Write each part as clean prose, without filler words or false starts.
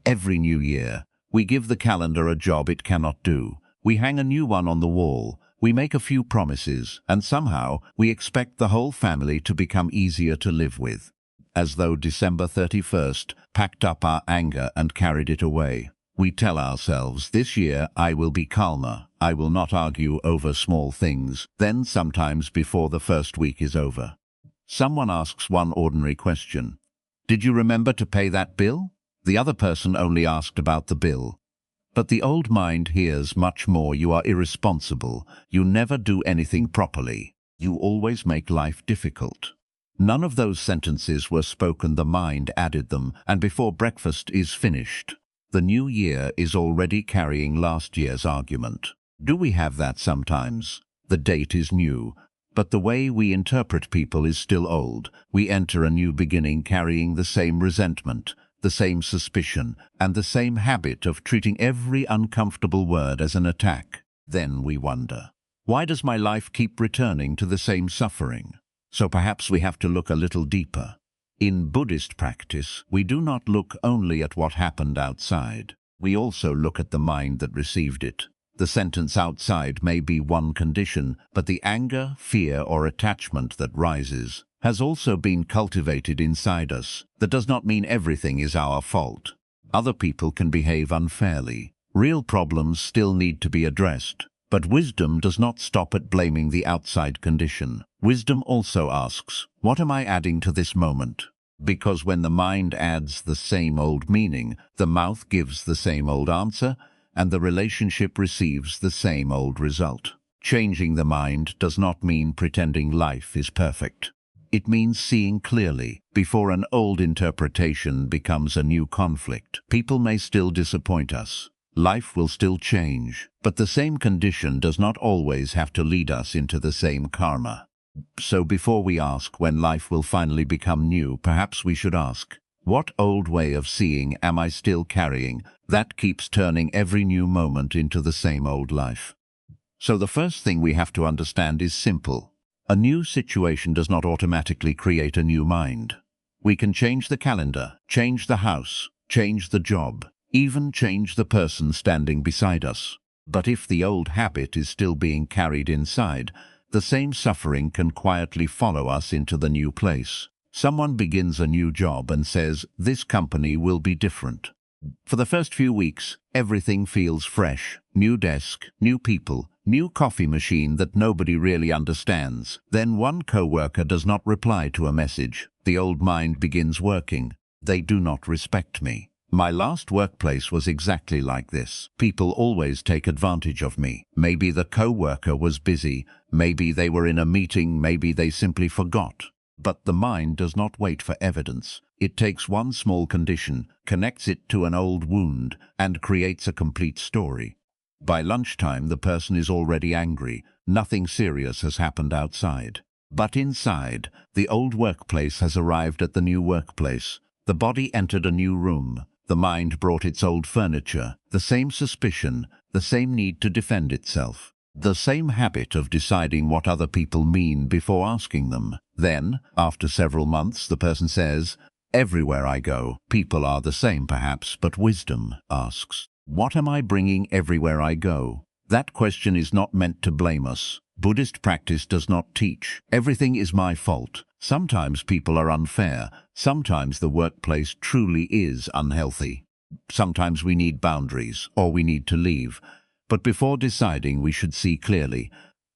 Every new year, we give the calendar a job it cannot do. We hang a new one on the wall. We make a few promises, and somehow we expect the whole family to become easier to live with. As though December 31st packed up our anger and carried it away. We tell ourselves, this year I will be calmer. I will not argue over small things. Then sometimes before the first week is over, someone asks one ordinary question. Did you remember to pay that bill? The other person only asked about the bill. But the old mind hears much more. You are irresponsible. You never do anything properly. You always make life difficult. None of those sentences were spoken. The mind added them, and before breakfast is finished, the new year is already carrying last year's argument. Do we have that sometimes? The date is new, but the way we interpret people is still old. We enter a new beginning carrying the same resentment, the same suspicion, and the same habit of treating every uncomfortable word as an attack. Then we wonder, why does my life keep returning to the same suffering? So perhaps we have to look a little deeper. In Buddhist practice, we do not look only at what happened outside. We also look at the mind that received it. The sentence outside may be one condition, but the anger, fear, or attachment that rises has also been cultivated inside us. That does not mean everything is our fault. Other people can behave unfairly. Real problems still need to be addressed. But wisdom does not stop at blaming the outside condition. Wisdom also asks, what am I adding to this moment? Because when the mind adds the same old meaning, the mouth gives the same old answer, and the relationship receives the same old result. Changing the mind does not mean pretending life is perfect. It means seeing clearly before an old interpretation becomes a new conflict. People may still disappoint us. Life will still change, but the same condition does not always have to lead us into the same karma. So before we ask when life will finally become new, perhaps we should ask, what old way of seeing am I still carrying that keeps turning every new moment into the same old life? So the first thing we have to understand is simple. A new situation does not automatically create a new mind. We can change the calendar, change the house, change the job, even change the person standing beside us. But if the old habit is still being carried inside, the same suffering can quietly follow us into the new place. Someone begins a new job and says, this company will be different. For the first few weeks, everything feels fresh. New desk, new people, new coffee machine that nobody really understands. Then one coworker does not reply to a message. The old mind begins working. They do not respect me. My last workplace was exactly like this. People always take advantage of me. Maybe the coworker was busy. Maybe they were in a meeting. Maybe they simply forgot. But the mind does not wait for evidence. It takes one small condition, connects it to an old wound, and creates a complete story. By lunchtime, the person is already angry. Nothing serious has happened outside. But inside, the old workplace has arrived at the new workplace. The body entered a new room. The mind brought its old furniture, the same suspicion, the same need to defend itself, the same habit of deciding what other people mean before asking them. Then, after several months, the person says, everywhere I go, people are the same perhaps, but wisdom asks, what am I bringing everywhere I go? That question is not meant to blame us. Buddhist practice does not teach, everything is my fault. Sometimes people are unfair. Sometimes the workplace truly is unhealthy. Sometimes we need boundaries, or we need to leave. But before deciding, we should see clearly,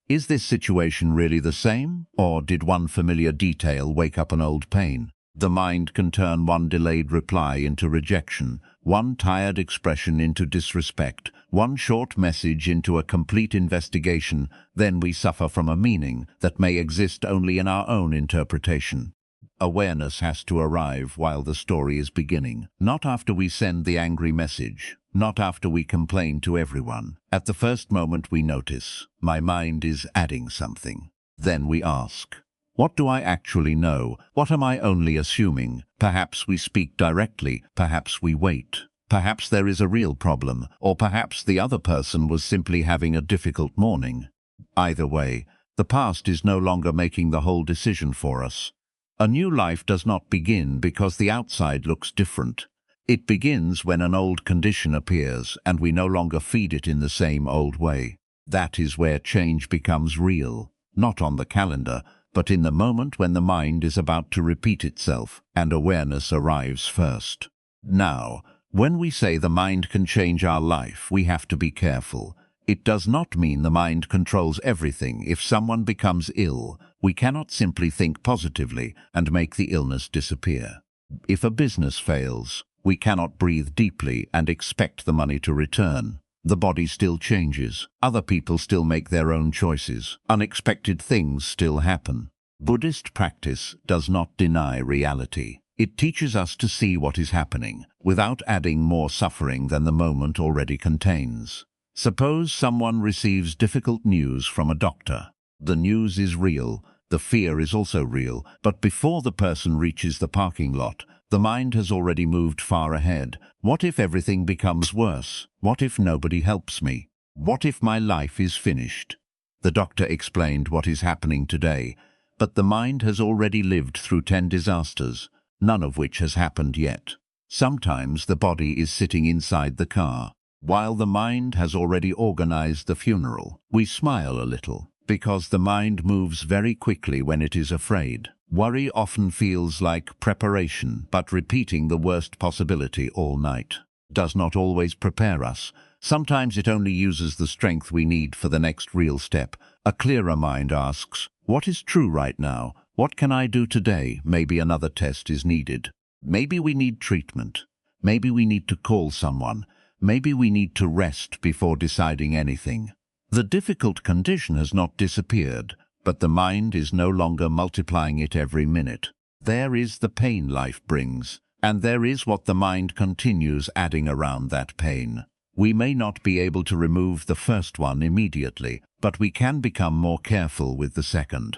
is this situation really the same, or did one familiar detail wake up an old pain? The mind can turn one delayed reply into rejection, one tired expression into disrespect, one short message into a complete investigation. Then we suffer from a meaning that may exist only in our own interpretation. Awareness has to arrive while the story is beginning, not after we send the angry message, not after we complain to everyone. At the first moment we notice, my mind is adding something. Then we ask, what do I actually know? What am I only assuming? Perhaps we speak directly, perhaps we wait. Perhaps there is a real problem, or perhaps the other person was simply having a difficult morning. Either way, the past is no longer making the whole decision for us. A new life does not begin because the outside looks different. It begins when an old condition appears and we no longer feed it in the same old way. That is where change becomes real, not on the calendar, but in the moment when the mind is about to repeat itself and awareness arrives first. Now, when we say the mind can change our life, we have to be careful. It does not mean the mind controls everything. If someone becomes ill, we cannot simply think positively and make the illness disappear. If a business fails, we cannot breathe deeply and expect the money to return. The body still changes. Other people still make their own choices. Unexpected things still happen. Buddhist practice does not deny reality. It teaches us to see what is happening, without adding more suffering than the moment already contains. Suppose someone receives difficult news from a doctor. The news is real, the fear is also real, but before the person reaches the parking lot, the mind has already moved far ahead. What if everything becomes worse? What if nobody helps me? What if my life is finished? The doctor explained what is happening today, but the mind has already lived through 10 disasters, none of which has happened yet. Sometimes the body is sitting inside the car, while the mind has already organized the funeral. We smile a little, because the mind moves very quickly when it is afraid. Worry often feels like preparation, but repeating the worst possibility all night does not always prepare us. Sometimes it only uses the strength we need for the next real step. A clearer mind asks, what is true right now? What can I do today? Maybe another test is needed. Maybe we need treatment. Maybe we need to call someone. Maybe we need to rest before deciding anything. The difficult condition has not disappeared, but the mind is no longer multiplying it every minute. There is the pain life brings, and there is what the mind continues adding around that pain. We may not be able to remove the first one immediately, but we can become more careful with the second.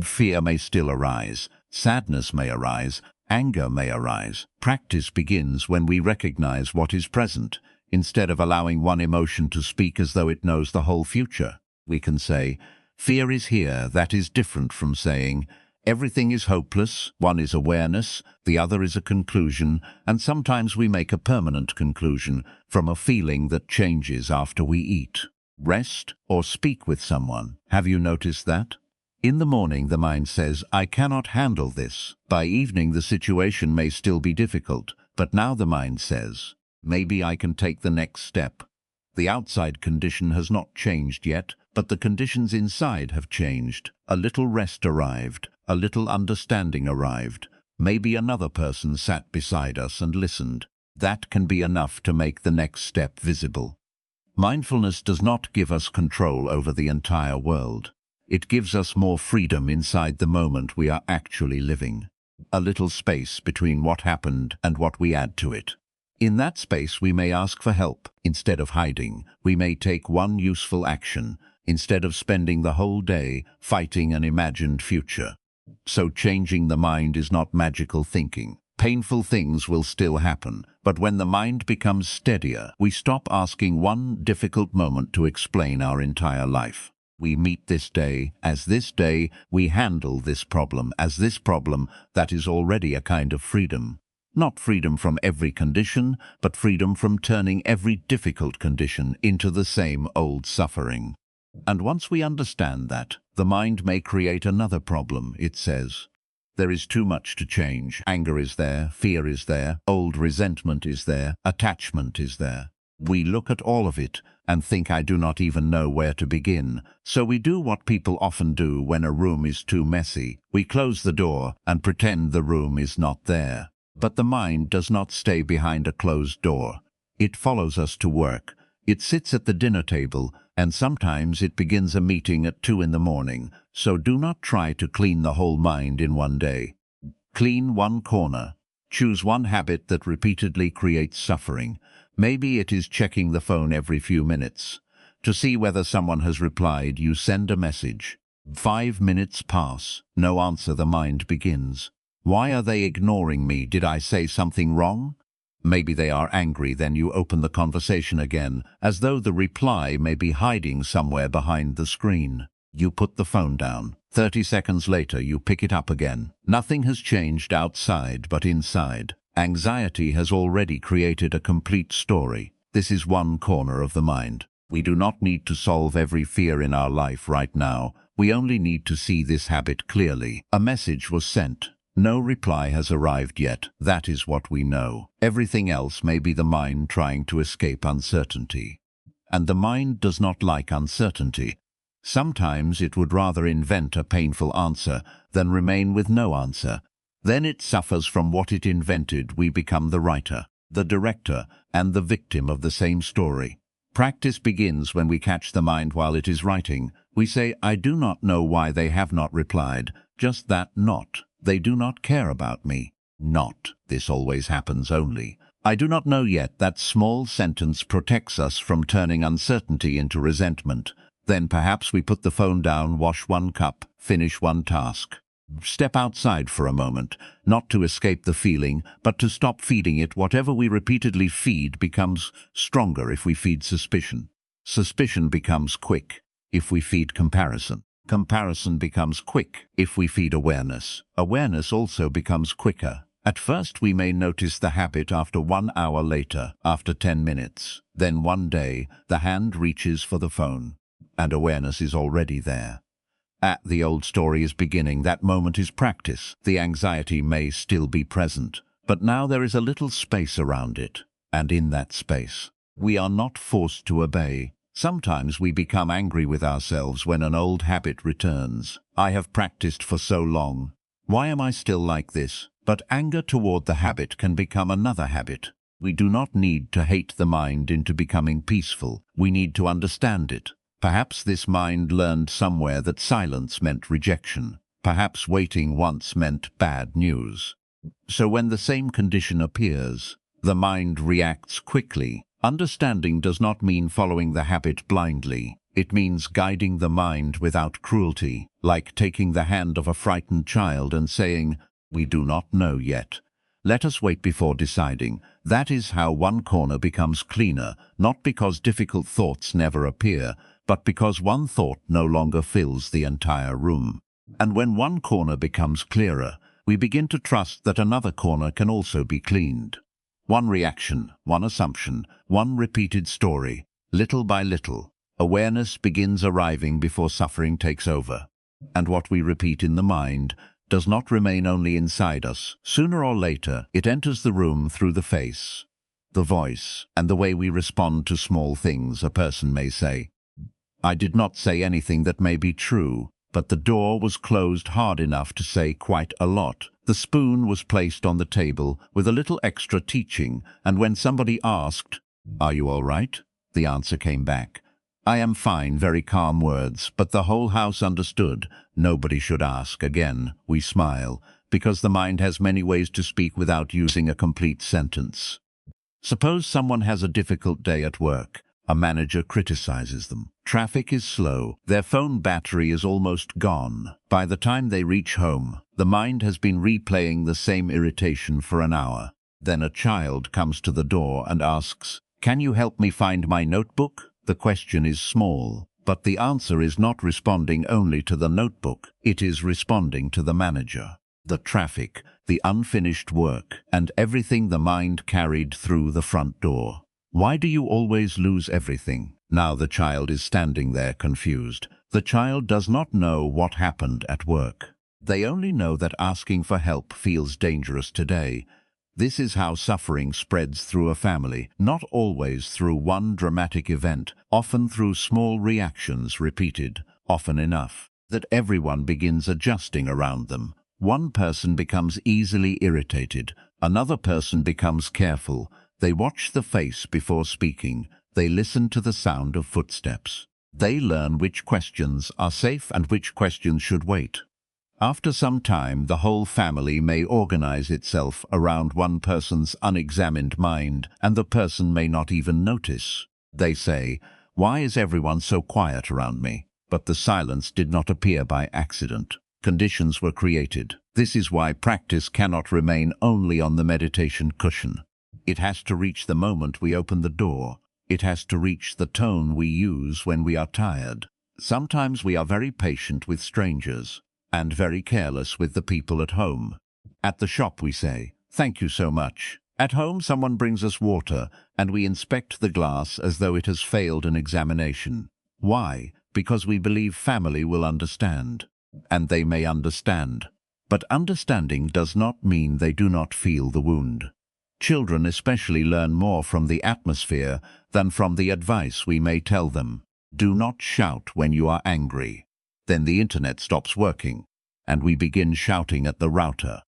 Fear may still arise, sadness may arise, anger may arise. Practice begins when we recognize what is present. Instead of allowing one emotion to speak as though it knows the whole future, we can say, fear is here. That is different from saying, everything is hopeless. One is awareness, the other is a conclusion, and sometimes we make a permanent conclusion from a feeling that changes after we eat, rest, or speak with someone. Have you noticed that? In the morning, the mind says, I cannot handle this. By evening, the situation may still be difficult, but now the mind says, maybe I can take the next step. The outside condition has not changed yet, but the conditions inside have changed. A little rest arrived, a little understanding arrived. Maybe another person sat beside us and listened. That can be enough to make the next step visible. Mindfulness does not give us control over the entire world. It gives us more freedom inside the moment we are actually living. A little space between what happened and what we add to it. In that space we may ask for help. Instead of hiding, we may take one useful action, instead of spending the whole day fighting an imagined future. So changing the mind is not magical thinking. Painful things will still happen, but when the mind becomes steadier, we stop asking one difficult moment to explain our entire life. We meet this day as this day, we handle this problem as this problem. That is already a kind of freedom. Not freedom from every condition, but freedom from turning every difficult condition into the same old suffering. And once we understand that, the mind may create another problem. It says, there is too much to change. Anger is there, fear is there, old resentment is there, attachment is there. We look at all of it and think I do not even know where to begin. So we do what people often do when a room is too messy. We close the door and pretend the room is not there. But the mind does not stay behind a closed door. It follows us to work. It sits at the dinner table, and sometimes it begins a meeting at 2 a.m. So do not try to clean the whole mind in one day. Clean one corner. Choose one habit that repeatedly creates suffering. Maybe it is checking the phone every few minutes. To see whether someone has replied, you send a message. 5 minutes pass. No answer. The mind begins. Why are they ignoring me? Did I say something wrong? Maybe they are angry. Then you open the conversation again, as though the reply may be hiding somewhere behind the screen. You put the phone down. 30 seconds later, you pick it up again. Nothing has changed outside, but inside. Anxiety has already created a complete story. This is one corner of the mind. We do not need to solve every fear in our life right now. We only need to see this habit clearly. A message was sent. No reply has arrived yet. That is what we know. Everything else may be the mind trying to escape uncertainty. And the mind does not like uncertainty. Sometimes it would rather invent a painful answer than remain with no answer. Then it suffers from what it invented. We become the writer, the director, and the victim of the same story. Practice begins when we catch the mind while it is writing. We say, I do not know why they have not replied. Just that not. They do not care about me. Not. This always happens only. I do not know yet. That small sentence protects us from turning uncertainty into resentment. Then perhaps we put the phone down, wash one cup, finish one task. Step outside for a moment, not to escape the feeling, but to stop feeding it. Whatever we repeatedly feed becomes stronger if we feed suspicion. Suspicion becomes quick if we feed comparison. Comparison becomes quick if we feed awareness. Awareness also becomes quicker. At first we may notice the habit after 1 hour later, after 10 minutes. Then one day the hand reaches for the phone, and awareness is already there. The old story is beginning. That moment is practice. The anxiety may still be present, but now there is a little space around it. And in that space, we are not forced to obey. Sometimes we become angry with ourselves when an old habit returns. I have practiced for so long. Why am I still like this? But anger toward the habit can become another habit. We do not need to hate the mind into becoming peaceful. We need to understand it. Perhaps this mind learned somewhere that silence meant rejection. Perhaps waiting once meant bad news. So when the same condition appears, the mind reacts quickly. Understanding does not mean following the habit blindly. It means guiding the mind without cruelty, like taking the hand of a frightened child and saying, "We do not know yet. Let us wait before deciding." That is how one corner becomes cleaner, not because difficult thoughts never appear, but because one thought no longer fills the entire room. And when one corner becomes clearer, we begin to trust that another corner can also be cleaned. One reaction, one assumption, one repeated story, little by little, awareness begins arriving before suffering takes over. And what we repeat in the mind does not remain only inside us. Sooner or later, it enters the room through the face, the voice, and the way we respond to small things. A person may say, "I did not say anything that may be true, but the door was closed hard enough to say quite a lot. The spoon was placed on the table with a little extra teaching, and when somebody asked, 'Are you all right?' the answer came back, 'I am fine,' very calm words, but the whole house understood. Nobody should ask again." We smile, because the mind has many ways to speak without using a complete sentence. Suppose someone has a difficult day at work. A manager criticizes them. Traffic is slow. Their phone battery is almost gone. By the time they reach home, the mind has been replaying the same irritation for an hour. Then a child comes to the door and asks, "Can you help me find my notebook?" The question is small, but the answer is not responding only to the notebook. It is responding to the manager, the traffic, the unfinished work, and everything the mind carried through the front door. "Why do you always lose everything?" Now the child is standing there confused. The child does not know what happened at work. They only know that asking for help feels dangerous today. This is how suffering spreads through a family, not always through one dramatic event, often through small reactions repeated, often enough, that everyone begins adjusting around them. One person becomes easily irritated, another person becomes careful. They watch the face before speaking. They listen to the sound of footsteps. They learn which questions are safe and which questions should wait. After some time, the whole family may organize itself around one person's unexamined mind, and the person may not even notice. They say, "Why is everyone so quiet around me?" But the silence did not appear by accident. Conditions were created. This is why practice cannot remain only on the meditation cushion. It has to reach the moment we open the door. It has to reach the tone we use when we are tired. Sometimes we are very patient with strangers and very careless with the people at home. At the shop we say, Thank you so much. At home, someone brings us water, and we inspect the glass as though it has failed an examination. Why? Because we believe family will understand. And they may understand. But understanding does not mean they do not feel the wound. Children especially learn more from the atmosphere than from the advice we may tell them. Do not shout when you are angry. Then the internet stops working, and we begin shouting at the router.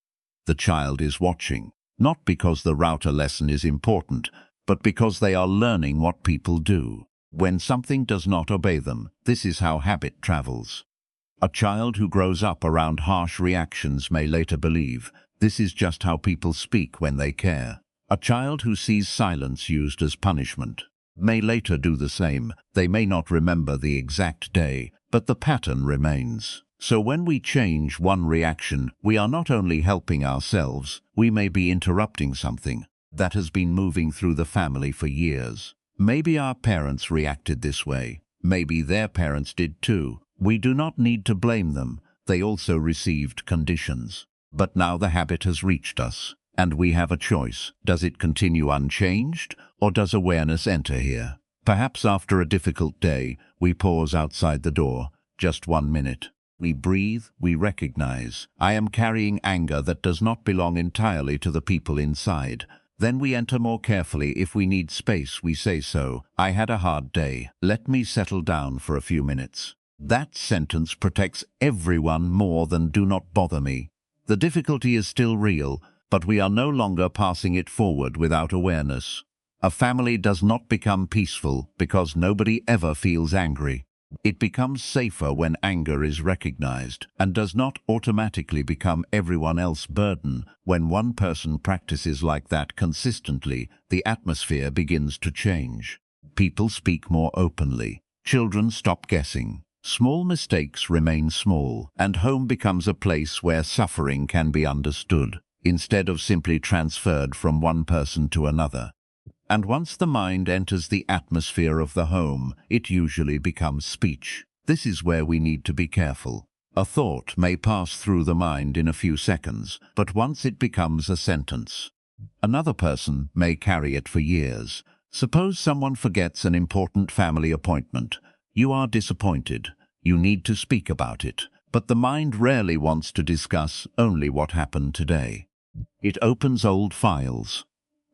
The child is watching, not because the router lesson is important, but because they are learning what people do. When something does not obey them, this is how habit travels. A child who grows up around harsh reactions may later believe, this is just how people speak when they care. A child who sees silence used as punishment may later do the same. They may not remember the exact day, but the pattern remains. So when we change one reaction, we are not only helping ourselves, we may be interrupting something that has been moving through the family for years. Maybe our parents reacted this way. Maybe their parents did too. We do not need to blame them. They also received conditions. But now the habit has reached us, and we have a choice. Does it continue unchanged, or does awareness enter here? Perhaps after a difficult day, we pause outside the door, just 1 minute. We breathe, we recognize, I am carrying anger that does not belong entirely to the people inside. Then we enter more carefully. If we need space, we say so. I had a hard day. Let me settle down for a few minutes. That sentence protects everyone more than do not bother me. The difficulty is still real, but we are no longer passing it forward without awareness. A family does not become peaceful because nobody ever feels angry. It becomes safer when anger is recognized and does not automatically become everyone else's burden. When one person practices like that consistently, the atmosphere begins to change. People speak more openly. Children stop guessing. Small mistakes remain small, and home becomes a place where suffering can be understood, instead of simply transferred from one person to another. And once the mind enters the atmosphere of the home, it usually becomes speech. This is where we need to be careful. A thought may pass through the mind in a few seconds, but once it becomes a sentence, another person may carry it for years. Suppose someone forgets an important family appointment. You are disappointed. You need to speak about it. But the mind rarely wants to discuss only what happened today. It opens old files.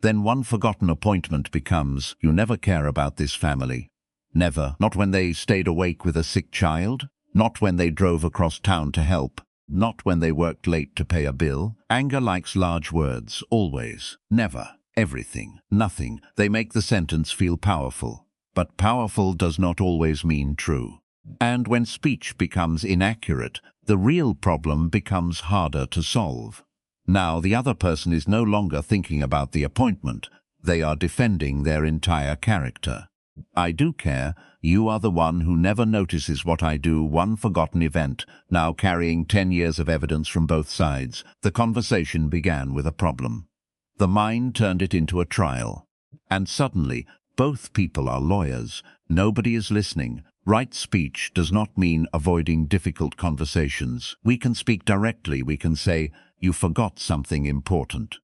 Then one forgotten appointment becomes, you never care about this family. Never. Not when they stayed awake with a sick child. Not when they drove across town to help. Not when they worked late to pay a bill. Anger likes large words, always. Never. Everything. Nothing. They make the sentence feel powerful. But powerful does not always mean true. And when speech becomes inaccurate, the real problem becomes harder to solve. Now the other person is no longer thinking about the appointment. They are defending their entire character. I do care. You are the one who never notices what I do. One forgotten event, now carrying 10 years of evidence from both sides. The conversation began with a problem. The mind turned it into a trial. And suddenly, both people are lawyers. Nobody is listening. Right speech does not mean avoiding difficult conversations. We can speak directly. We can say, you forgot something important.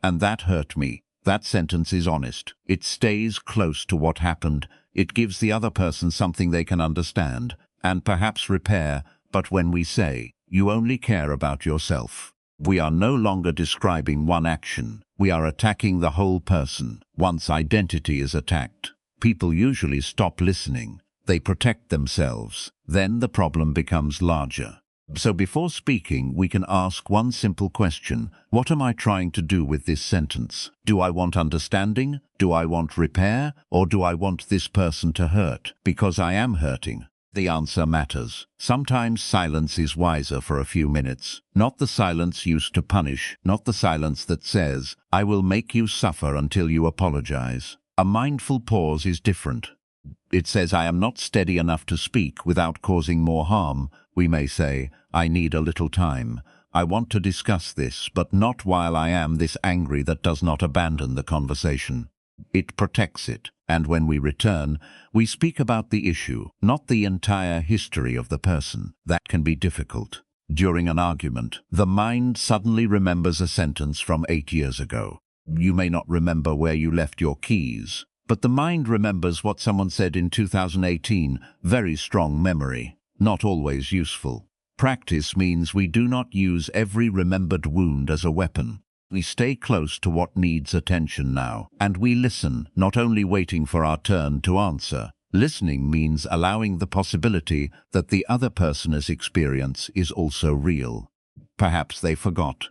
And that hurt me. That sentence is honest. It stays close to what happened. It gives the other person something they can understand and perhaps repair. But when we say, you only care about yourself, we are no longer describing one action. We are attacking the whole person. Once identity is attacked, people usually stop listening. They protect themselves. Then the problem becomes larger. So before speaking, we can ask one simple question. What am I trying to do with this sentence? Do I want understanding? Do I want repair? Or do I want this person to hurt? Because I am hurting. The answer matters. Sometimes silence is wiser for a few minutes. Not the silence used to punish. Not the silence that says, I will make you suffer until you apologize. A mindful pause is different. It says, I am not steady enough to speak without causing more harm. We may say, I need a little time. I want to discuss this, but not while I am this angry. That does not abandon the conversation. It protects it. And when we return, we speak about the issue, not the entire history of the person. That can be difficult. During an argument, the mind suddenly remembers a sentence from 8 years ago. You may not remember where you left your keys, but the mind remembers what someone said in 2018. Very strong memory, not always useful. Practice means we do not use every remembered wound as a weapon. We stay close to what needs attention now, and we listen, not only waiting for our turn to answer. Listening means allowing the possibility that the other person's experience is also real. Perhaps they forgot.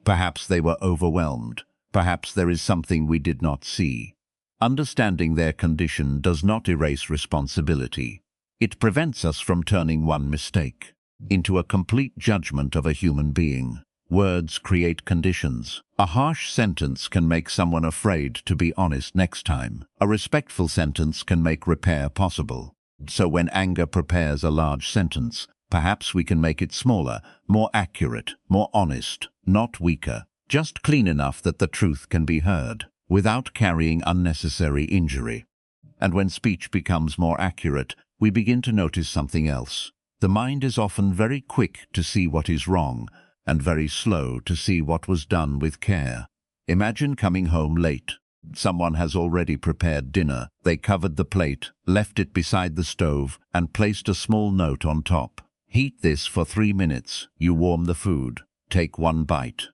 Perhaps they were overwhelmed. Perhaps there is something we did not see. Understanding their condition does not erase responsibility. It prevents us from turning one mistake into a complete judgment of a human being. Words create conditions. A harsh sentence can make someone afraid to be honest next time. A respectful sentence can make repair possible. So when anger prepares a large sentence, perhaps we can make it smaller, more accurate, more honest, not weaker, just clean enough that the truth can be heard, without carrying unnecessary injury. And when speech becomes more accurate, we begin to notice something else. The mind is often very quick to see what is wrong, and very slow to see what was done with care. Imagine coming home late. Someone has already prepared dinner. They covered the plate, left it beside the stove, and placed a small note on top. Heat this for 3 minutes. You warm the food. Take one bite.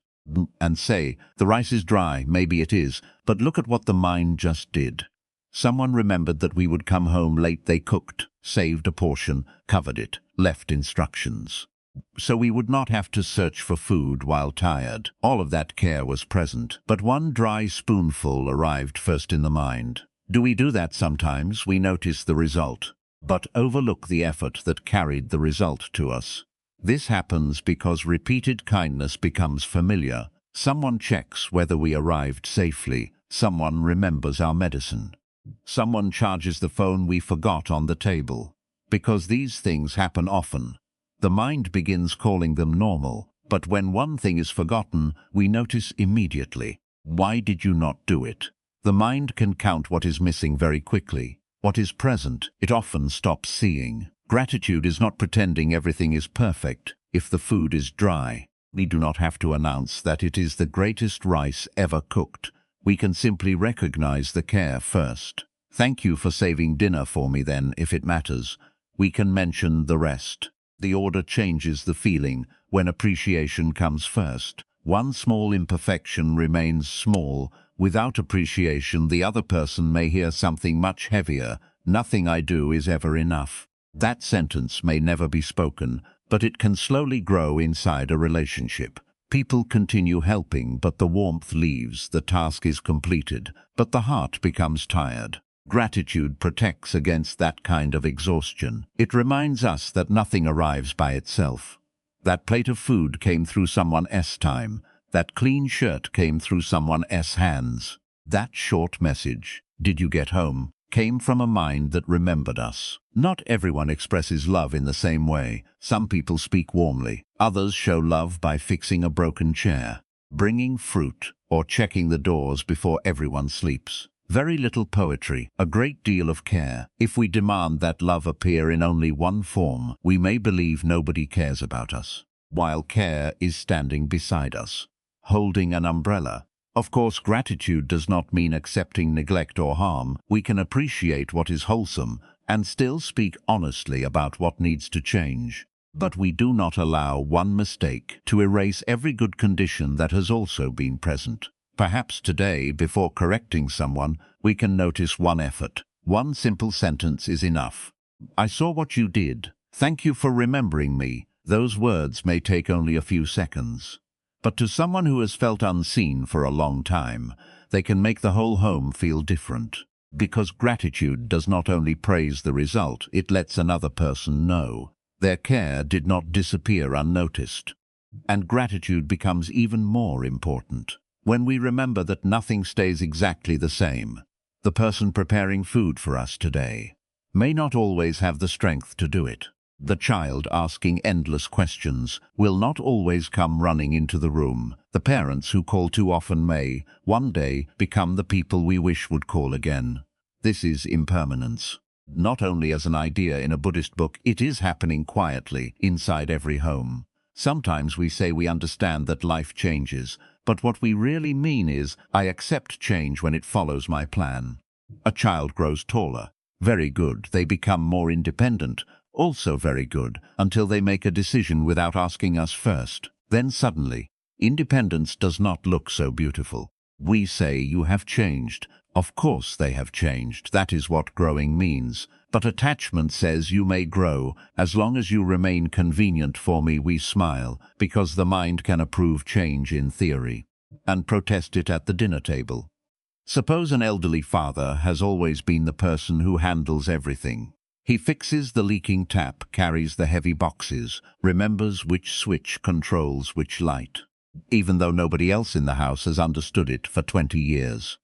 And say, the rice is dry, maybe it is, but look at what the mind just did. Someone remembered that we would come home late. They cooked, saved a portion, covered it, left instructions. So we would not have to search for food while tired. All of that care was present, but one dry spoonful arrived first in the mind. Do we do that sometimes? We notice the result, but overlook the effort that carried the result to us. This happens because repeated kindness becomes familiar. Someone checks whether we arrived safely. Someone remembers our medicine. Someone charges the phone we forgot on the table. Because these things happen often, the mind begins calling them normal, but when one thing is forgotten, we notice immediately. Why did you not do it? The mind can count what is missing very quickly. What is present, it often stops seeing. Gratitude is not pretending everything is perfect. If the food is dry, we do not have to announce that it is the greatest rice ever cooked. We can simply recognize the care first. Thank you for saving dinner for me then, if it matters. We can mention the rest. The order changes the feeling when appreciation comes first. One small imperfection remains small. Without appreciation, the other person may hear something much heavier. Nothing I do is ever enough. That sentence may never be spoken, but it can slowly grow inside a relationship. People continue helping, but the warmth leaves. The task is completed, but the heart becomes tired. Gratitude protects against that kind of exhaustion. It reminds us that nothing arrives by itself. That plate of food came through someone else's time. That clean shirt came through someone else's hands. That short message, "Did you get home?" came from a mind that remembered us. Not everyone expresses love in the same way. Some people speak warmly. Others show love by fixing a broken chair, bringing fruit, or checking the doors before everyone sleeps. Very little poetry, a great deal of care. If we demand that love appear in only one form, we may believe nobody cares about us, while care is standing beside us, holding an umbrella. Of course, gratitude does not mean accepting neglect or harm. We can appreciate what is wholesome and still speak honestly about what needs to change. But we do not allow one mistake to erase every good condition that has also been present. Perhaps today, before correcting someone, we can notice one effort. One simple sentence is enough. "I saw what you did. Thank you for remembering me." Those words may take only a few seconds, but to someone who has felt unseen for a long time, they can make the whole home feel different. Because gratitude does not only praise the result, it lets another person know their care did not disappear unnoticed. And gratitude becomes even more important when we remember that nothing stays exactly the same. The person preparing food for us today may not always have the strength to do it. The child asking endless questions will not always come running into the room. The parents who call too often may, one day, become the people we wish would call again. This is impermanence. Not only as an idea in a Buddhist book, it is happening quietly inside every home. Sometimes we say we understand that life changes, but what we really mean is, I accept change when it follows my plan. A child grows taller. Very good. They become more independent. Also very good, until they make a decision without asking us first. Then suddenly, independence does not look so beautiful. We say, you have changed. Of course they have changed. That is what growing means. But attachment says you may grow. As long as you remain convenient for me, we smile, because the mind can approve change in theory, and protest it at the dinner table. Suppose an elderly father has always been the person who handles everything. He fixes the leaking tap, carries the heavy boxes, remembers which switch controls which light, even though nobody else in the house has understood it for 20 years.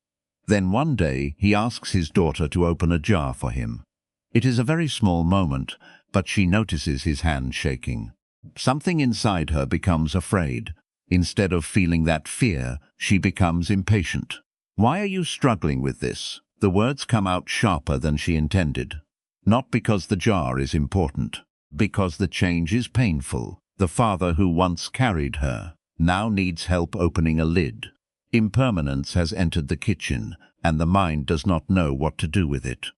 Then one day he asks his daughter to open a jar for him. It is a very small moment, but she notices his hand shaking. Something inside her becomes afraid. Instead of feeling that fear, she becomes impatient. Why are you struggling with this? The words come out sharper than she intended. Not because the jar is important, because the change is painful. The father who once carried her now needs help opening a lid. Impermanence has entered the kitchen, and the mind does not know what to do with it.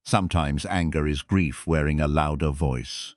Sometimes anger is grief wearing a louder voice.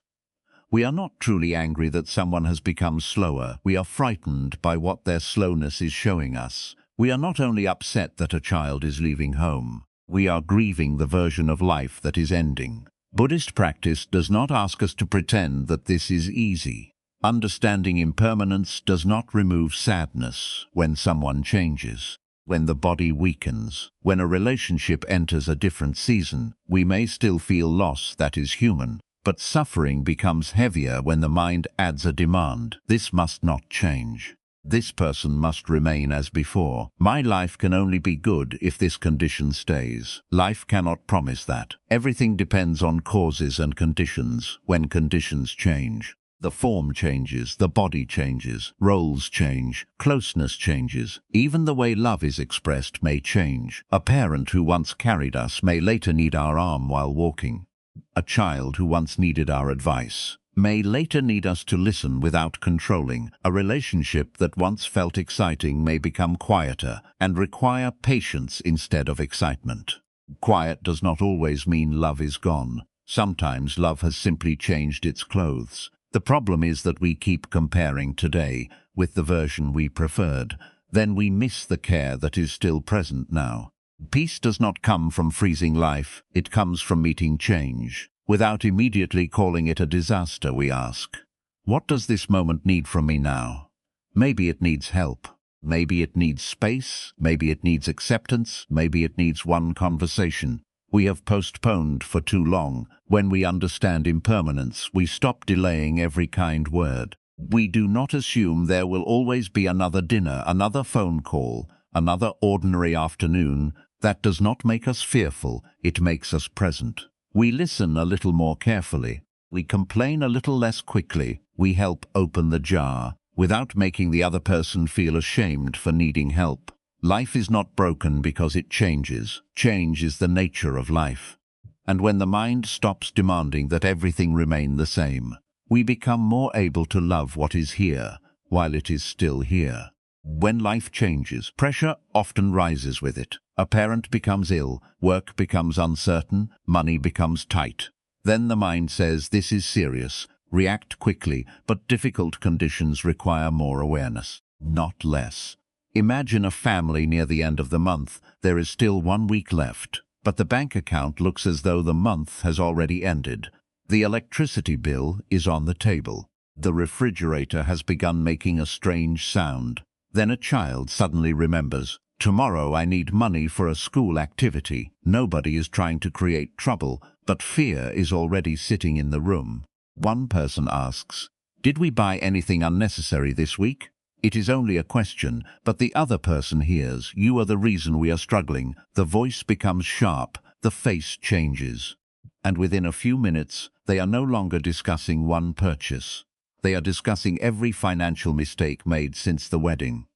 We are not truly angry that someone has become slower. We are frightened by what their slowness is showing us. We are not only upset that a child is leaving home. We are grieving the version of life that is ending. Buddhist practice does not ask us to pretend that this is easy. Understanding impermanence does not remove sadness when someone changes, when the body weakens, when a relationship enters a different season. We may still feel loss, that is human, but suffering becomes heavier when the mind adds a demand. This must not change. This person must remain as before. My life can only be good if this condition stays. Life cannot promise that. Everything depends on causes and conditions. When conditions change, the form changes, the body changes, roles change, closeness changes. Even the way love is expressed may change. A parent who once carried us may later need our arm while walking. A child who once needed our advice may later need us to listen without controlling. A relationship that once felt exciting may become quieter and require patience instead of excitement. Quiet does not always mean love is gone. Sometimes love has simply changed its clothes. The problem is that we keep comparing today with the version we preferred. Then we miss the care that is still present now. Peace does not come from freezing life. It comes from meeting change. Without immediately calling it a disaster, we ask, what does this moment need from me now? Maybe it needs help. Maybe it needs space. Maybe it needs acceptance. Maybe it needs one conversation. We have postponed for too long. When we understand impermanence, we stop delaying every kind word. We do not assume there will always be another dinner, another phone call, another ordinary afternoon. That does not make us fearful. It makes us present. We listen a little more carefully. We complain a little less quickly. We help open the jar without making the other person feel ashamed for needing help. Life is not broken because it changes. Change is the nature of life. And when the mind stops demanding that everything remain the same, we become more able to love what is here while it is still here. When life changes, pressure often rises with it. A parent becomes ill, work becomes uncertain, money becomes tight. Then the mind says, this is serious. React quickly, but difficult conditions require more awareness, not less. Imagine a family near the end of the month. There is still 1 week left, but the bank account looks as though the month has already ended. The electricity bill is on the table. The refrigerator has begun making a strange sound. Then a child suddenly remembers, tomorrow I need money for a school activity. Nobody is trying to create trouble, but fear is already sitting in the room. One person asks, did we buy anything unnecessary this week? It is only a question, but the other person hears, you are the reason we are struggling. The voice becomes sharp, the face changes. And within a few minutes, they are no longer discussing one purchase. They are discussing every financial mistake made since the wedding.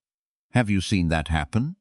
Have you seen that happen?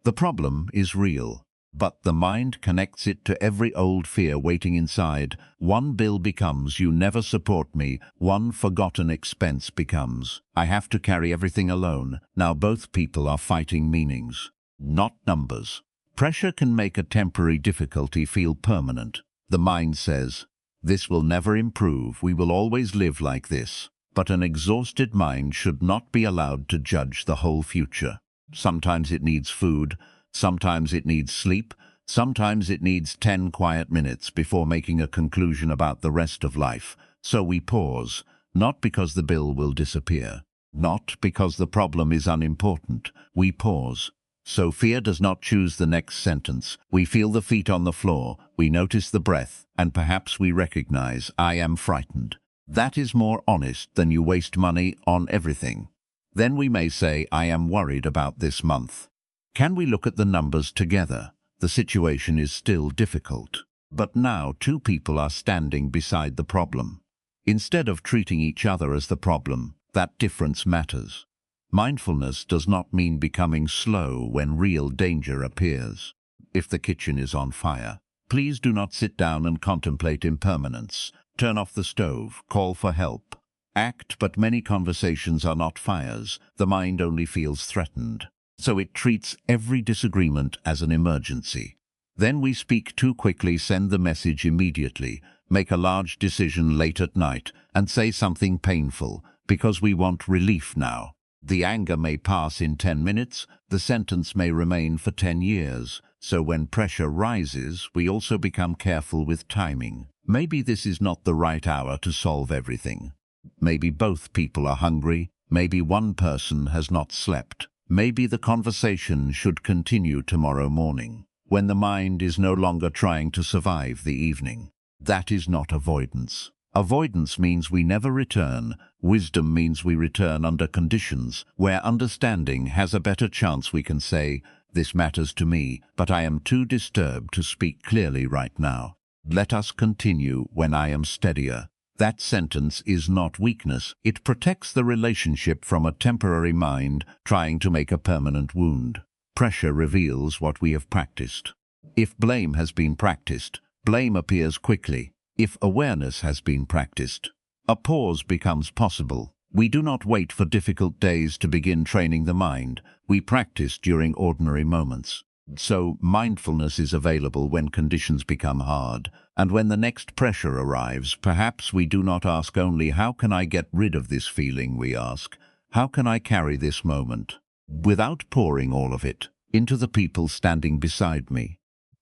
The problem is real. But the mind connects it to every old fear waiting inside. One bill becomes, you never support me. One forgotten expense becomes, I have to carry everything alone. Now both people are fighting meanings, not numbers. Pressure can make a temporary difficulty feel permanent. The mind says, this will never improve, we will always live like this. But an exhausted mind should not be allowed to judge the whole future. Sometimes it needs food, sometimes it needs sleep, sometimes it needs 10 quiet minutes before making a conclusion about the rest of life. So we pause, not because the bill will disappear, not because the problem is unimportant. We pause. So fear does not choose the next sentence. We feel the feet on the floor, we notice the breath, and perhaps we recognize, I am frightened. That is more honest than you waste money on everything. Then we may say, I am worried about this month. Can we look at the numbers together? The situation is still difficult. But now 2 people are standing beside the problem. Instead of treating each other as the problem, that difference matters. Mindfulness does not mean becoming slow when real danger appears. If the kitchen is on fire, please do not sit down and contemplate impermanence. Turn off the stove, call for help. Act, but many conversations are not fires. The mind only feels threatened. So it treats every disagreement as an emergency. Then we speak too quickly, send the message immediately, make a large decision late at night, and say something painful, because we want relief now. The anger may pass in 10 minutes, the sentence may remain for 10 years. So when pressure rises, we also become careful with timing. Maybe this is not the right hour to solve everything. Maybe both people are hungry, maybe one person has not slept. Maybe the conversation should continue tomorrow morning, when the mind is no longer trying to survive the evening. That is not avoidance. Avoidance means we never return. Wisdom means we return under conditions where understanding has a better chance. We can say, this matters to me, but I am too disturbed to speak clearly right now. Let us continue when I am steadier. That sentence is not weakness. It protects the relationship from a temporary mind trying to make a permanent wound. Pressure reveals what we have practiced. If blame has been practiced, blame appears quickly. If awareness has been practiced, a pause becomes possible. We do not wait for difficult days to begin training the mind. We practice during ordinary moments. So mindfulness is available when conditions become hard. And when the next pressure arrives, perhaps we do not ask only, how can I get rid of this feeling? We ask, how can I carry this moment without pouring all of it into the people standing beside me?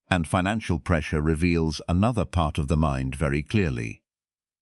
And financial pressure reveals another part of the mind very clearly.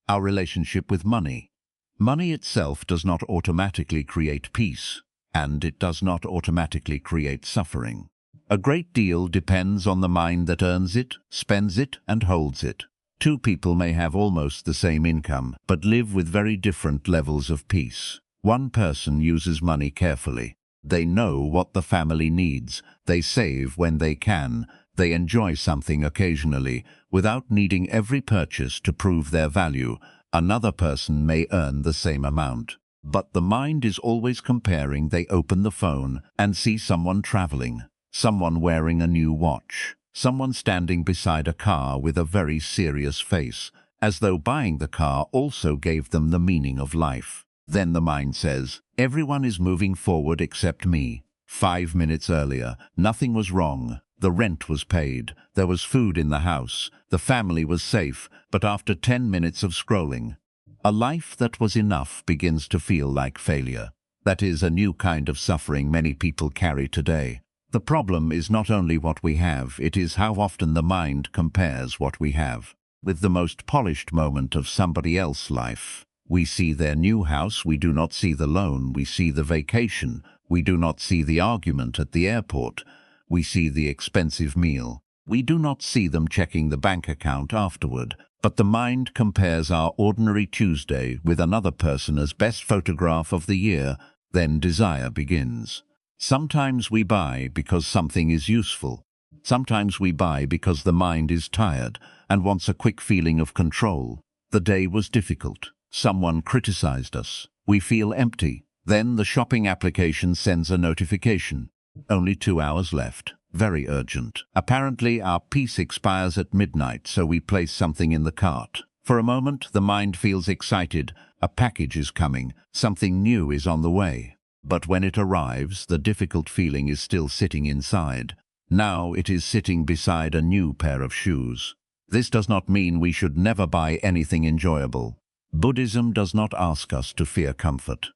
Our relationship with money. Money itself does not automatically create peace, and it does not automatically create suffering. A great deal depends on the mind that earns it, spends it, and holds it. 2 people may have almost the same income, but live with very different levels of peace. One person uses money carefully. They know what the family needs. They save when they can. They enjoy something occasionally, without needing every purchase to prove their value. Another person may earn the same amount, but the mind is always comparing. They open the phone and see someone traveling, someone wearing a new watch, someone standing beside a car with a very serious face, as though buying the car also gave them the meaning of life. Then the mind says, everyone is moving forward except me. 5 minutes earlier, nothing was wrong. The rent was paid, there was food in the house, the family was safe, but after 10 minutes of scrolling, a life that was enough begins to feel like failure. That is a new kind of suffering many people carry today. The problem is not only what we have, it is how often the mind compares what we have with the most polished moment of somebody else's life. We see their new house, we do not see the loan, we see the vacation, we do not see the argument at the airport. We see the expensive meal. We do not see them checking the bank account afterward, but the mind compares our ordinary Tuesday with another person's best photograph of the year. Then desire begins. Sometimes we buy because something is useful. Sometimes we buy because the mind is tired and wants a quick feeling of control. The day was difficult. Someone criticized us. We feel empty. Then the shopping application sends a notification. Only 2 hours left. Very urgent. Apparently, our peace expires at midnight, so we place something in the cart. For a moment, the mind feels excited. A package is coming. Something new is on the way. But when it arrives, the difficult feeling is still sitting inside. Now it is sitting beside a new pair of shoes. This does not mean we should never buy anything enjoyable. Buddhism does not ask us to fear comfort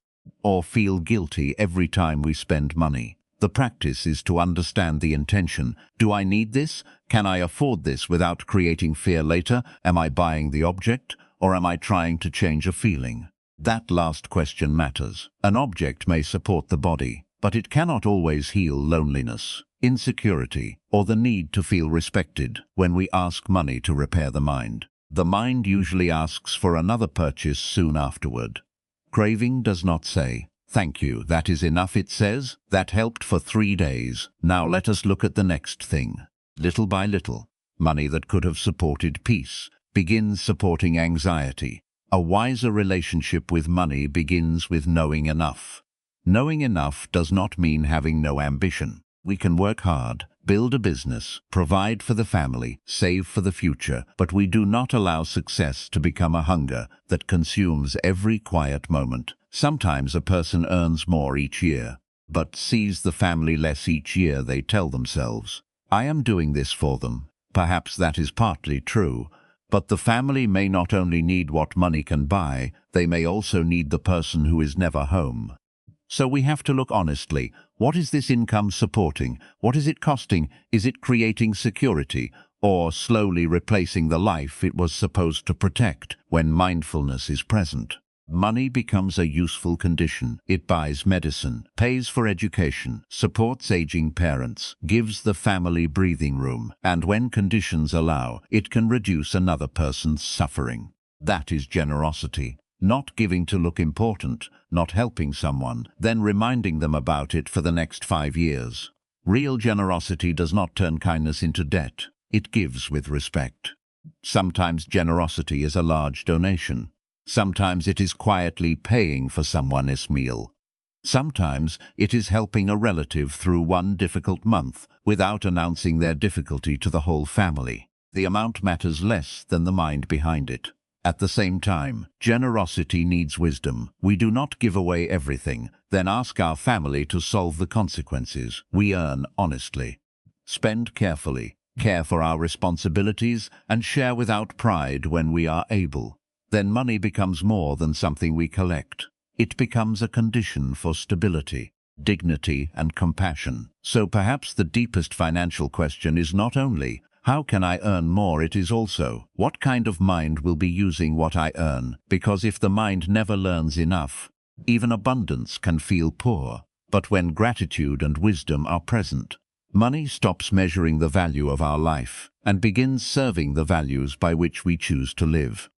or feel guilty every time we spend money. The practice is to understand the intention. Do I need this? Can I afford this without creating fear later? Am I buying the object, or am I trying to change a feeling? That last question matters. An object may support the body, but it cannot always heal loneliness, insecurity, or the need to feel respected when we ask money to repair the mind. The mind usually asks for another purchase soon afterward. Craving does not say, "Thank you, that is enough." It says, "That helped for 3 days. Now let us look at the next thing." Little by little, money that could have supported peace begins supporting anxiety. A wiser relationship with money begins with knowing enough. Knowing enough does not mean having no ambition. We can work hard, build a business, provide for the family, save for the future, but we do not allow success to become a hunger that consumes every quiet moment. Sometimes a person earns more each year, but sees the family less each year. They tell themselves, "I am doing this for them." Perhaps that is partly true, but the family may not only need what money can buy, they may also need the person who is never home. So we have to look honestly. What is this income supporting? What is it costing? Is it creating security, or slowly replacing the life it was supposed to protect? When mindfulness is present, money becomes a useful condition. It buys medicine, pays for education, supports aging parents, gives the family breathing room, and when conditions allow, it can reduce another person's suffering. That is generosity. Not giving to look important, not helping someone, then reminding them about it for the next 5 years. Real generosity does not turn kindness into debt. It gives with respect. Sometimes generosity is a large donation. Sometimes it is quietly paying for someone else's meal. Sometimes it is helping a relative through one difficult month without announcing their difficulty to the whole family. The amount matters less than the mind behind it. At the same time, generosity needs wisdom. We do not give away everything, then ask our family to solve the consequences. We earn honestly. Spend carefully, care for our responsibilities, and share without pride when we are able. Then money becomes more than something we collect. It becomes a condition for stability, dignity, and compassion. So perhaps the deepest financial question is not only, how can I earn more? It is also, what kind of mind will be using what I earn? Because if the mind never learns enough, even abundance can feel poor. But when gratitude and wisdom are present, money stops measuring the value of our life and begins serving the values by which we choose to live.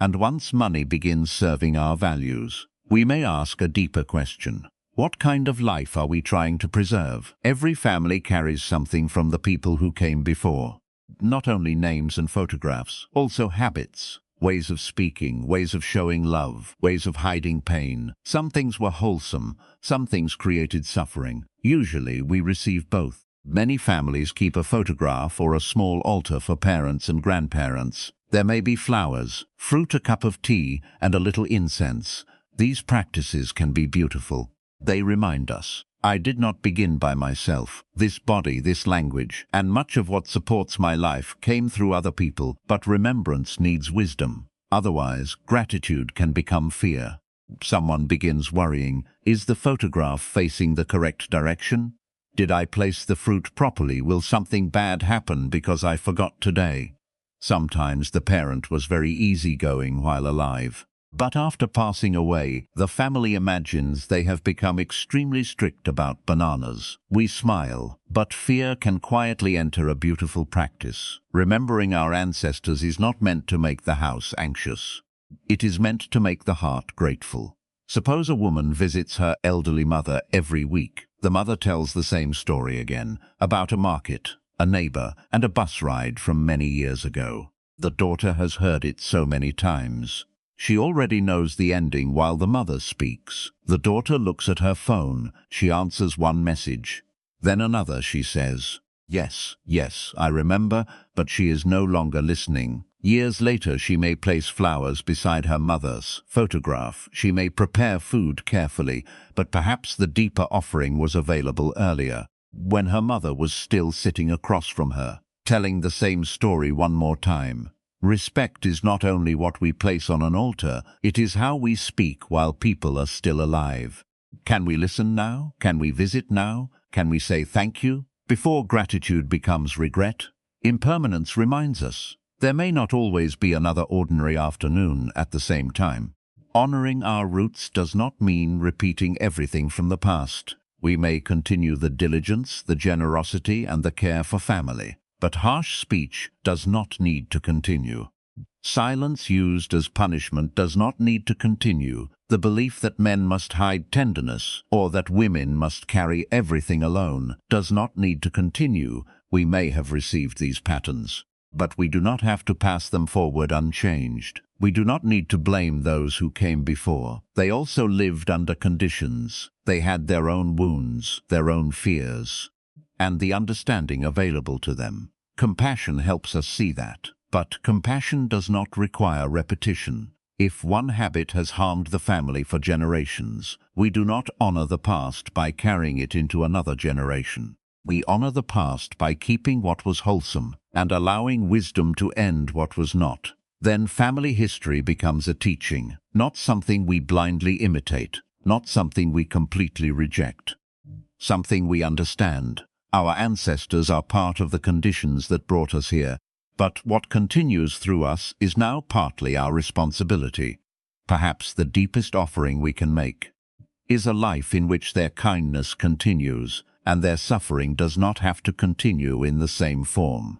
And once money begins serving our values, we may ask a deeper question. What kind of life are we trying to preserve? Every family carries something from the people who came before. Not only names and photographs, also habits, ways of speaking, ways of showing love, ways of hiding pain. Some things were wholesome, some things created suffering. Usually we receive both. Many families keep a photograph or a small altar for parents and grandparents. There may be flowers, fruit, a cup of tea, and a little incense. These practices can be beautiful. They remind us, I did not begin by myself. This body, this language, and much of what supports my life came through other people, but remembrance needs wisdom. Otherwise, gratitude can become fear. Someone begins worrying, is the photograph facing the correct direction? Did I place the fruit properly? Will something bad happen because I forgot today? Sometimes the parent was very easygoing while alive. But after passing away, the family imagines they have become extremely strict about bananas. We smile, but fear can quietly enter a beautiful practice. Remembering our ancestors is not meant to make the house anxious. It is meant to make the heart grateful. Suppose a woman visits her elderly mother every week. The mother tells the same story again, about a market, a neighbor, and a bus ride from many years ago. The daughter has heard it so many times. She already knows the ending while the mother speaks. The daughter looks at her phone. She answers one message. Then another, she says, "Yes, yes, I remember," but she is no longer listening. Years later, she may place flowers beside her mother's photograph. She may prepare food carefully, but perhaps the deeper offering was available earlier, when her mother was still sitting across from her, telling the same story one more time. Respect is not only what we place on an altar, it is how we speak while people are still alive. Can we listen now? Can we visit now? Can we say thank you? Before gratitude becomes regret, impermanence reminds us there may not always be another ordinary afternoon at the same time. Honoring our roots does not mean repeating everything from the past. We may continue the diligence, the generosity, and the care for family, but harsh speech does not need to continue. Silence used as punishment does not need to continue. The belief that men must hide tenderness or that women must carry everything alone does not need to continue. We may have received these patterns, but we do not have to pass them forward unchanged. We do not need to blame those who came before. They also lived under conditions. They had their own wounds, their own fears, and the understanding available to them. Compassion helps us see that, but compassion does not require repetition. If one habit has harmed the family for generations, we do not honor the past by carrying it into another generation. We honor the past by keeping what was wholesome and allowing wisdom to end what was not. Then family history becomes a teaching, not something we blindly imitate, not something we completely reject. Something we understand. Our ancestors are part of the conditions that brought us here, but what continues through us is now partly our responsibility. Perhaps the deepest offering we can make is a life in which their kindness continues, and their suffering does not have to continue in the same form.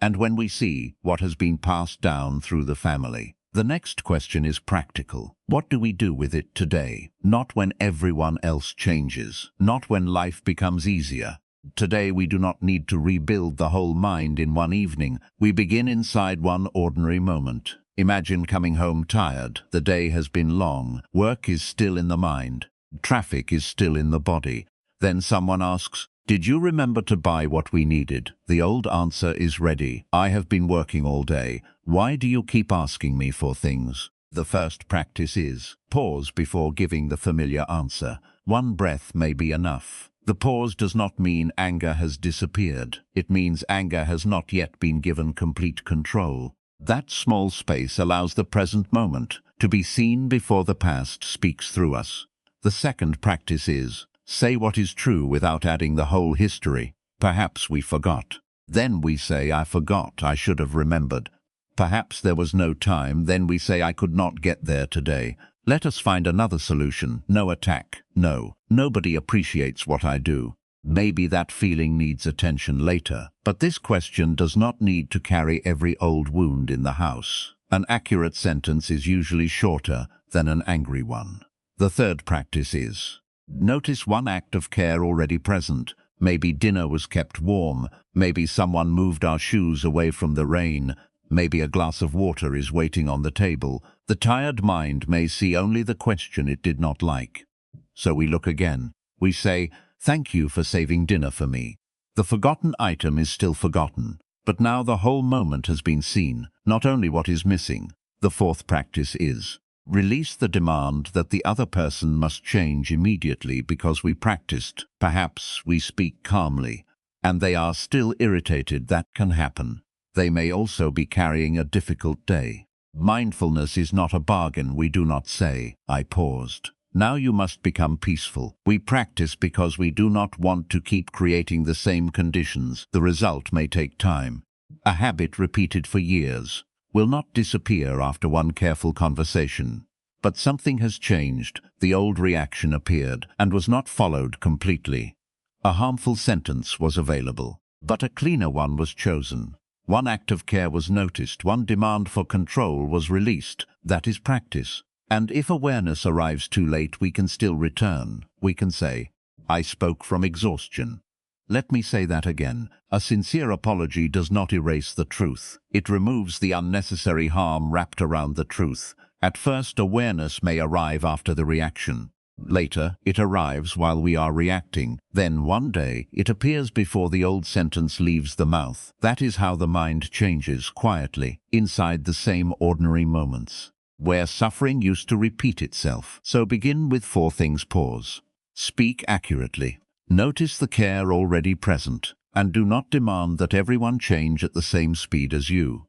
And when we see what has been passed down through the family, the next question is practical. What do we do with it today? Not when everyone else changes, not when life becomes easier. Today we do not need to rebuild the whole mind in one evening. We begin inside one ordinary moment. Imagine coming home tired. The day has been long. Work is still in the mind. Traffic is still in the body. Then someone asks, "Did you remember to buy what we needed?" The old answer is ready. "I have been working all day. Why do you keep asking me for things?" The first practice is pause before giving the familiar answer. One breath may be enough. The pause does not mean anger has disappeared. It means anger has not yet been given complete control. That small space allows the present moment to be seen before the past speaks through us. The second practice is say what is true without adding the whole history. Perhaps we forgot. Then we say, "I forgot, I should have remembered." Perhaps there was no time. Then we say, "I could not get there today. Let us find another solution." No attack. No, nobody appreciates what I do. Maybe that feeling needs attention later. But this question does not need to carry every old wound in the house. An accurate sentence is usually shorter than an angry one. The third practice is notice one act of care already present. Maybe dinner was kept warm. Maybe someone moved our shoes away from the rain. Maybe a glass of water is waiting on the table. The tired mind may see only the question it did not like. So we look again. We say, "Thank you for saving dinner for me." The forgotten item is still forgotten, but now the whole moment has been seen, not only what is missing. The fourth practice is release the demand that the other person must change immediately because we practiced. Perhaps we speak calmly, and they are still irritated. That can happen. They may also be carrying a difficult day. Mindfulness is not a bargain. We do not say, "I paused. Now you must become peaceful." We practice because we do not want to keep creating the same conditions. The result may take time. A habit repeated for years will not disappear after one careful conversation. But something has changed. The old reaction appeared and was not followed completely. A harmful sentence was available, but a cleaner one was chosen. One act of care was noticed. One demand for control was released. That is practice. And if awareness arrives too late, we can still return. We can say, "I spoke from exhaustion." Let me say that again. A sincere apology does not erase the truth. It removes the unnecessary harm wrapped around the truth. At first, awareness may arrive after the reaction. Later, it arrives while we are reacting. Then one day, it appears before the old sentence leaves the mouth. That is how the mind changes quietly, inside the same ordinary moments, where suffering used to repeat itself. So begin with 4 things. Pause. Speak accurately. Notice the care already present, and do not demand that everyone change at the same speed as you.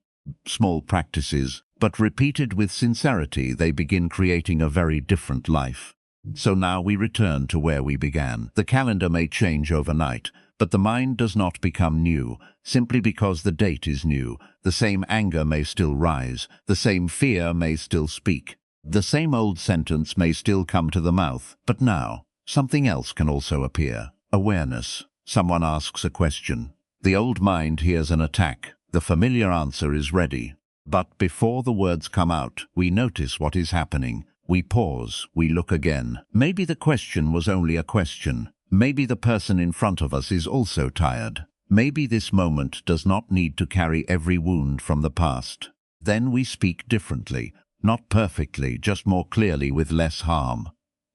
Small practices, but repeated with sincerity, they begin creating a very different life. So now we return to where we began. The calendar may change overnight, but the mind does not become new, simply because the date is new. The same anger may still rise, the same fear may still speak, the same old sentence may still come to the mouth, but now, something else can also appear. Awareness. Someone asks a question. The old mind hears an attack. The familiar answer is ready. But before the words come out, we notice what is happening. We pause, we look again. Maybe the question was only a question. Maybe the person in front of us is also tired. Maybe this moment does not need to carry every wound from the past. Then we speak differently, not perfectly, just more clearly with less harm.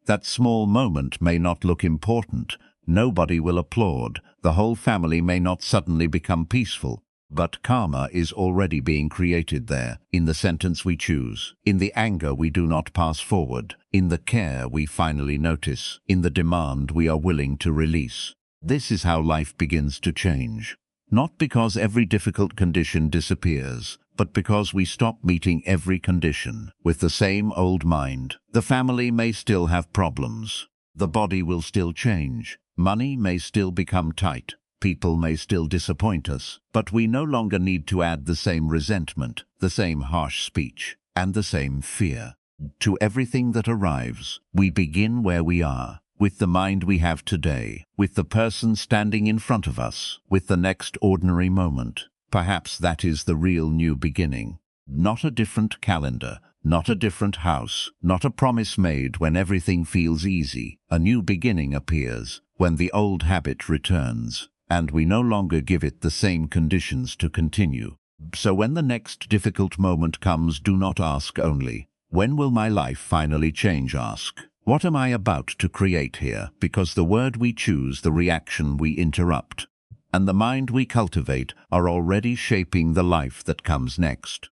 That small moment may not look important. Nobody will applaud. The whole family may not suddenly become peaceful. But karma is already being created there, in the sentence we choose, in the anger we do not pass forward, in the care we finally notice, in the demand we are willing to release. This is how life begins to change. Not because every difficult condition disappears, but because we stop meeting every condition with the same old mind. The family may still have problems. The body will still change. Money may still become tight. People may still disappoint us, but we no longer need to add the same resentment, the same harsh speech, and the same fear. To everything that arrives, we begin where we are, with the mind we have today, with the person standing in front of us, with the next ordinary moment. Perhaps that is the real new beginning. Not a different calendar, not a different house, not a promise made when everything feels easy. A new beginning appears when the old habit returns, and we no longer give it the same conditions to continue. So when the next difficult moment comes, do not ask only, when will my life finally change? Ask, what am I about to create here? Because the word we choose, the reaction we interrupt, and the mind we cultivate are already shaping the life that comes next.